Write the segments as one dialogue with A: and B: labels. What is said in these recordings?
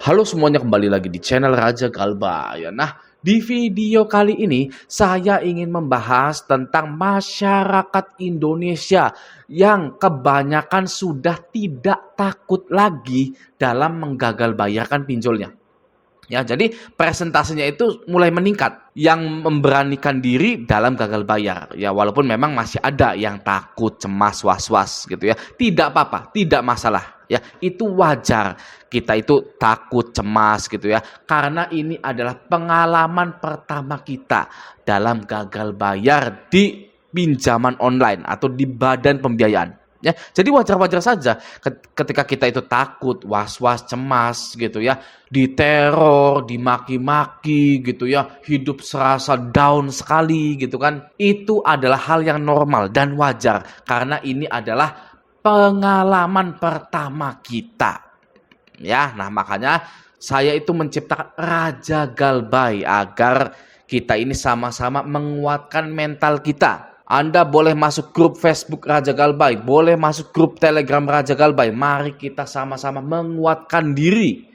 A: Halo semuanya, kembali lagi di channel Raja Galba ya. Nah, di video kali ini saya ingin membahas tentang masyarakat Indonesia yang kebanyakan sudah tidak takut lagi dalam menggagal bayarkan pinjolnya. Ya, jadi presentasinya itu mulai meningkat yang memberanikan diri dalam gagal bayar. Ya, walaupun memang masih ada yang takut, cemas, was-was gitu ya. Tidak apa-apa, tidak masalah. Ya, itu wajar. Kita itu takut, cemas gitu ya. Karena ini adalah pengalaman pertama kita dalam gagal bayar di pinjaman online atau di badan pembiayaan. Ya, jadi wajar-wajar saja ketika kita itu takut, was-was, cemas gitu ya, diteror, dimaki-maki gitu ya, hidup serasa down sekali gitu kan. Itu adalah hal yang normal dan wajar karena ini adalah pengalaman pertama kita. Ya, nah makanya saya itu menciptakan Raja Galbay agar kita ini sama-sama menguatkan mental kita. Anda boleh masuk grup Facebook Raja Galbay, boleh masuk grup Telegram Raja Galbay. Mari kita sama-sama menguatkan diri.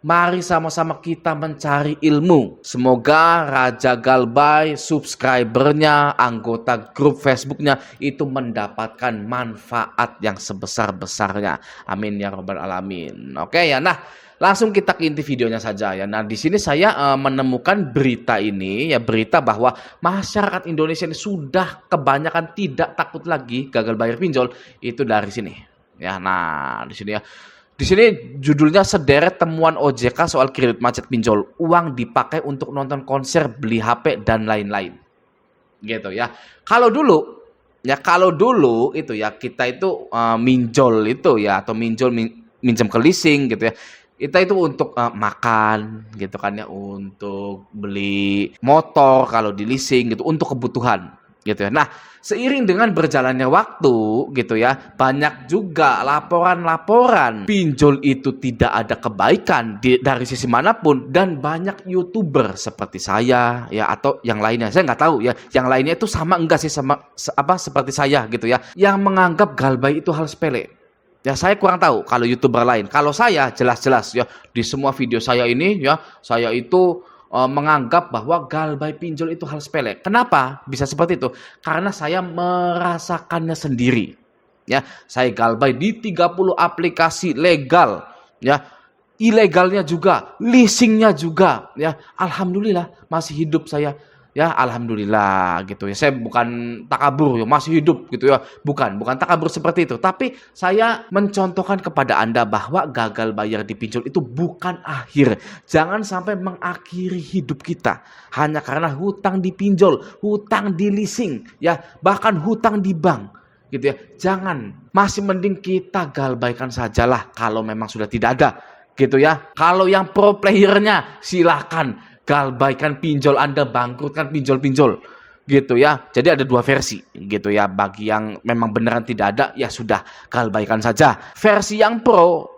A: Mari sama-sama kita mencari ilmu. Semoga Raja Galbay, subscribernya, anggota grup Facebooknya itu mendapatkan manfaat yang sebesar-besarnya. Amin ya robbal alamin. Oke ya, nah langsung kita ke inti videonya saja ya. Nah di sini saya menemukan berita ini ya, berita bahwa masyarakat Indonesia ini sudah kebanyakan tidak takut lagi gagal bayar pinjol itu dari sini. Ya, nah di sini ya. Di sini judulnya sederet temuan OJK soal kredit macet pinjol, uang dipakai untuk nonton konser, beli HP dan lain-lain. Gitu ya. Kalau dulu itu ya kita itu minjol itu ya atau minjem ke leasing gitu ya. Kita itu untuk makan gitu kan ya, untuk beli motor kalau di leasing gitu, untuk kebutuhan gitu ya. Nah, seiring dengan berjalannya waktu gitu ya, banyak juga laporan-laporan pinjol itu tidak ada kebaikan dari sisi manapun, dan banyak YouTuber seperti saya ya atau yang lainnya. Saya nggak tahu ya, yang lainnya itu sama enggak sih sama seperti saya gitu ya, yang menganggap galbay itu hal sepele. Ya, saya kurang tahu kalau YouTuber lain. Kalau saya jelas-jelas ya di semua video saya ini ya, saya itu menganggap bahwa galbay pinjol itu hal sepele. Kenapa bisa seperti itu? Karena saya merasakannya sendiri. Ya, saya galbay di 30 aplikasi legal, ya. Ilegalnya juga, leasingnya juga, ya. Alhamdulillah masih hidup saya. Ya, alhamdulillah gitu ya. Saya bukan takabur ya, masih hidup gitu ya. Bukan takabur seperti itu. Tapi saya mencontohkan kepada Anda bahwa gagal bayar di pinjol itu bukan akhir. Jangan sampai mengakhiri hidup kita hanya karena hutang di pinjol, hutang di leasing, ya, bahkan hutang di bank gitu ya. Jangan, masih mending kita galbaikan sajalah kalau memang sudah tidak ada gitu ya. Kalau yang pro playernya silahkan galbaikan pinjol Anda, bangkrutkan pinjol-pinjol gitu ya. Jadi ada dua versi gitu ya. Bagi yang memang beneran tidak ada, ya sudah galbaikan saja. Versi yang pro,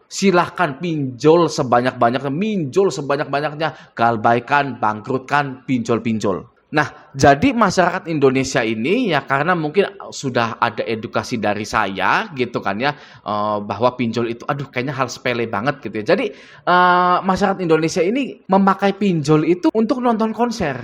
A: silahkan pinjol sebanyak-banyaknya, galbaikan, bangkrutkan pinjol-pinjol. Nah, jadi masyarakat Indonesia ini ya, karena mungkin sudah ada edukasi dari saya gitu kan ya, bahwa pinjol itu aduh kayaknya hal sepele banget gitu ya. Jadi masyarakat Indonesia ini memakai pinjol itu untuk nonton konser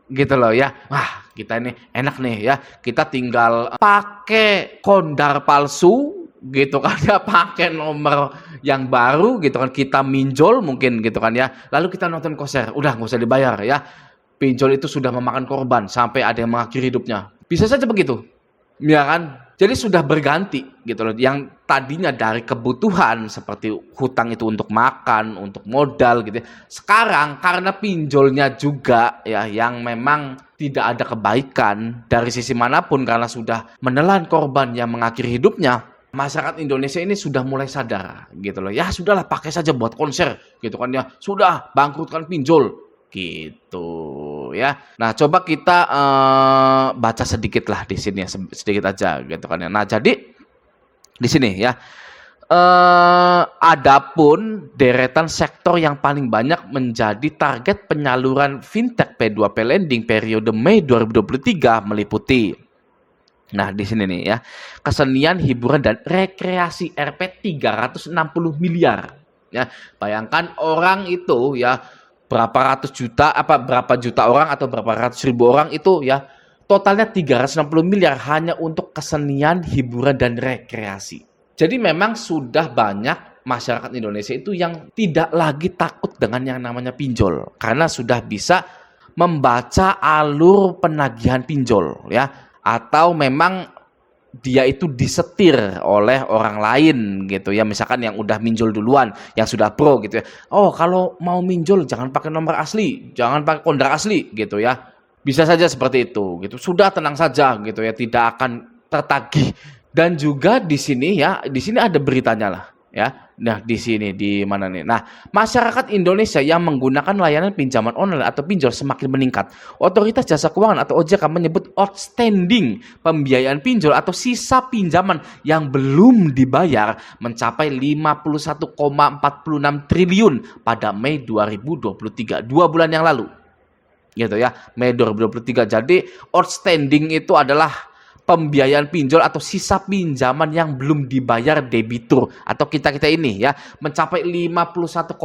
A: gitu loh ya. Wah, kita ini enak nih ya, kita tinggal pakai kondar palsu gitu kan ya, pakai nomor yang baru gitu kan, kita minjol mungkin gitu kan ya, lalu kita nonton konser, udah nggak usah dibayar ya. Pinjol itu sudah memakan korban sampai ada yang mengakhiri hidupnya. Bisa saja begitu, ya kan? Jadi sudah berganti gitu loh. Yang tadinya dari kebutuhan seperti hutang itu untuk makan, untuk modal gitu ya. Sekarang karena pinjolnya juga ya yang memang tidak ada kebaikan dari sisi manapun, karena sudah menelan korban yang mengakhiri hidupnya, masyarakat Indonesia ini sudah mulai sadar gitu loh. Ya sudahlah, pakai saja buat konser gitu kan ya. Sudah, bangkrutkan pinjol gitu ya. Nah, coba kita baca sedikit lah di sini ya, sedikit aja gitu kan ya. Nah, jadi di sini ya, adapun deretan sektor yang paling banyak menjadi target penyaluran fintech P2P lending periode Mei 2023 meliputi, nah di sini nih ya, kesenian, hiburan dan rekreasi Rp 360 miliar. Ya, bayangkan orang itu ya berapa ratus juta, berapa juta orang atau berapa ratus ribu orang itu ya totalnya 360 miliar hanya untuk kesenian, hiburan dan rekreasi. Jadi memang sudah banyak masyarakat Indonesia itu yang tidak lagi takut dengan yang namanya pinjol karena sudah bisa membaca alur penagihan pinjol ya, atau memang dia itu disetir oleh orang lain gitu ya, misalkan yang udah minjol duluan, yang sudah pro gitu ya. Oh, kalau mau minjol jangan pakai nomor asli, jangan pakai kondar asli gitu ya. Bisa saja seperti itu gitu. Sudah tenang saja gitu ya, tidak akan tertagih. Dan juga di sini ya, di sini ada beritanya lah ya. Nah, di sini di mana nih? Nah, masyarakat Indonesia yang menggunakan layanan pinjaman online atau pinjol semakin meningkat. Otoritas Jasa Keuangan atau OJK menyebut outstanding pembiayaan pinjol atau sisa pinjaman yang belum dibayar mencapai 51,46 triliun pada Mei 2023, 2 bulan yang lalu. Gitu ya, Mei 2023. Jadi outstanding itu adalah pembiayaan pinjol atau sisa pinjaman yang belum dibayar debitur atau kita-kita ini ya, mencapai 51,46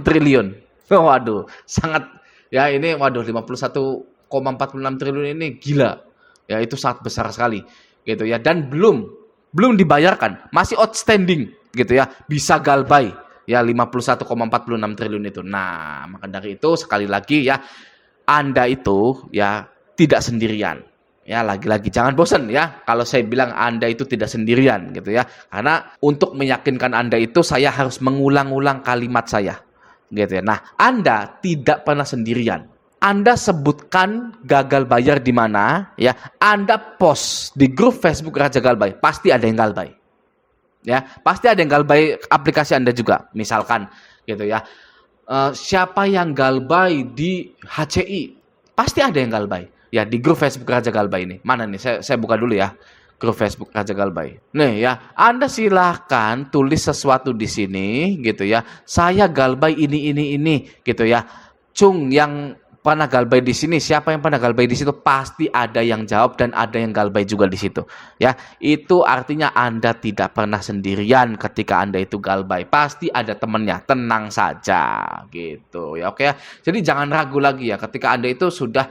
A: triliun. Waduh, sangat ya ini, waduh, 51,46 triliun ini gila. Ya, itu sangat besar sekali gitu ya, dan belum dibayarkan, masih outstanding gitu ya, bisa galbay ya 51,46 triliun itu. Nah, maka dari itu sekali lagi ya, Anda itu ya tidak sendirian. Ya, lagi-lagi jangan bosan ya kalau saya bilang Anda itu tidak sendirian gitu ya. Karena untuk meyakinkan Anda itu saya harus mengulang-ulang kalimat saya gitu ya. Nah, Anda tidak pernah sendirian. Anda sebutkan gagal bayar di mana ya, Anda post di grup Facebook Raja Galbay, pasti ada yang galbay. Ya, pasti ada yang galbay aplikasi Anda juga. Misalkan gitu ya. Siapa yang galbay di HCI? Pasti ada yang galbay. Ya, di grup Facebook Raja Galbay ini. Mana nih? Saya buka dulu ya. Grup Facebook Raja Galbay. Nih ya, Anda silahkan tulis sesuatu di sini gitu ya. Saya galbay ini gitu ya. Cung yang pernah galbay di sini, siapa yang pernah galbay di situ, pasti ada yang jawab dan ada yang galbay juga di situ. Ya, itu artinya Anda tidak pernah sendirian ketika Anda itu galbay. Pasti ada temannya, tenang saja gitu ya. Oke ya. Jadi jangan ragu lagi ya ketika Anda itu sudah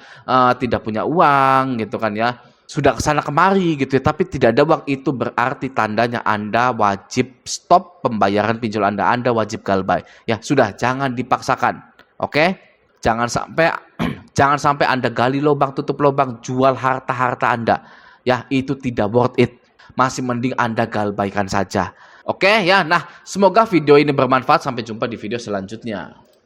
A: tidak punya uang gitu kan ya. Sudah kesana kemari gitu ya, tapi tidak ada uang, itu berarti tandanya Anda wajib stop pembayaran pinjol Anda. Anda wajib galbay. Ya, sudah, jangan dipaksakan. Oke? Jangan sampai Anda gali lubang tutup lubang, jual harta-harta Anda. Ya, itu tidak worth it. Masih mending Anda galbaikan saja. Oke ya. Nah, semoga video ini bermanfaat. Sampai jumpa di video selanjutnya.